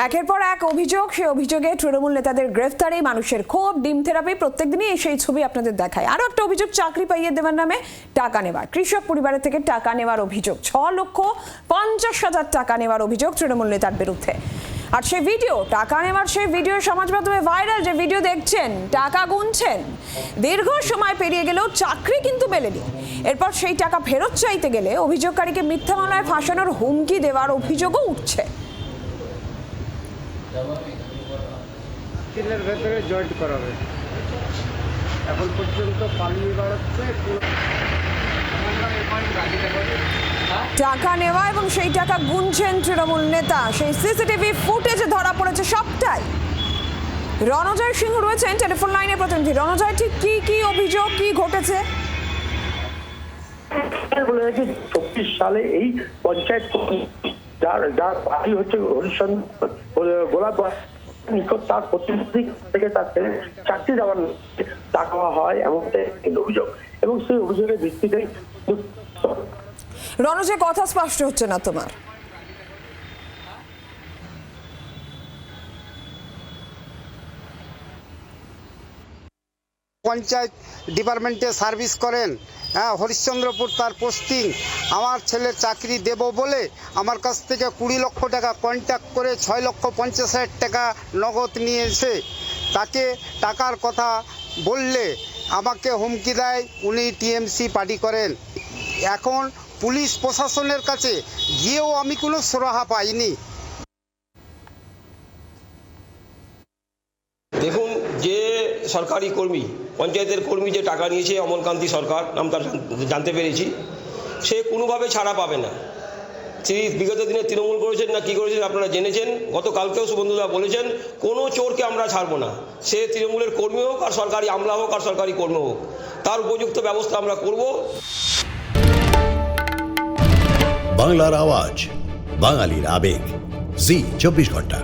একের পর এক অভিযোগ, সেই অভিযোগে তৃণমূল নেতাদের গ্রেফতারে মানুষের ক্ষোভ, ডিম থেরাপি, প্রত্যেকদিনই সেই ছবি আপনাদের দেখায়। আরো একটা অভিযোগ, চাকরি পাইয়ে দেওয়ার নামে টাকা নেওয়ার, কৃষক পরিবারের থেকে টাকা নেওয়ার অভিযোগ, 6,50,000 টাকা নেওয়ার অভিযোগ তৃণমূল নেতার বিরুদ্ধে। আর সেই ভিডিও, টাকা নেওয়ার সেই ভিডিও সমাজ মাধ্যমে ভাইরাল। যে ভিডিও দেখছেন, টাকা গুনছেন, দীর্ঘ সময় পেরিয়ে গেলেও চাকরি কিন্তু মেলেনি। এরপর সেই টাকা ফেরত চাইতে গেলে অভিযোগকারীকে মিথ্যা মামলায় ফাঁসানোর হুমকি দেওয়ার অভিযোগও উঠছে। তিলের ভেতরে জয়েন্ট করাবে, এখন পর্যন্ত পালিয়ে বেড়াচ্ছে। টাকা নেওয়া এবং সেই টাকা গুনছেন তৃণমূল নেতা, সেই সিসিটিভি ফুটেজে ধরা পড়েছে সবটাই। রণজয় সিংহ রয়েছেন টেলিফোন লাইনে প্রতিনিধি। রণজয়, ঠিক কি কি অভিযোগ, কি ঘটেছে? 24 সালে এই পঞ্চায়েত যার বাড়ি হচ্ছে হরিশ্চন্দ্র গোলাপ নিকট, তার প্রতিনিধি থেকে তাকে চাকরি দেওয়ার টাকা হয় এমন অভিযোগ, এবং সেই অভিযোগের ভিত্তিতে। রণজয়, কথা স্পষ্ট হচ্ছে না তোমার। পঞ্চায়েত ডিপার্টমেন্টে সার্ভিস করেন, হ্যাঁ, হরিশ্চন্দ্রপুর তার পোস্টিং। আমার ছেলের চাকরি দেব বলে আমার কাছ থেকে 20 লক্ষ টাকা কন্ট্যাক্ট করে 6,50,000 টাকা নগদ নিয়েছে। তাকে টাকার কথা বললে আমাকে হুমকি দেয়, উনি টিএমসি পার্টি করেন। এখন পুলিশ প্রশাসনের কাছে গিয়েও আমি কোনো সুরাহা পাইনি। দেখুন, যে সরকারি কর্মী, পঞ্চায়েতের কর্মী যে টাকা নিয়েছে, অমলকান্তি সরকার নাম তার জানতে পেরেছি, সে কোনোভাবে ছাড়া পাবে না। তিনি বিগত দিনে তৃণমূল করেছেন না কি করেছেন আপনারা জেনেছেন। গতকালকেও শুভেন্দুদা বলেছেন, কোনো চোরকে আমরা ছাড়বো না, সে তৃণমূলের কর্মী হোক আর সরকারি আমলা হোক আর সরকারি কর্মী হোক, তার উপযুক্ত ব্যবস্থা আমরা করব। বাংলার আওয়াজ, বাঙালির আবেগ, জি 24 ঘন্টা।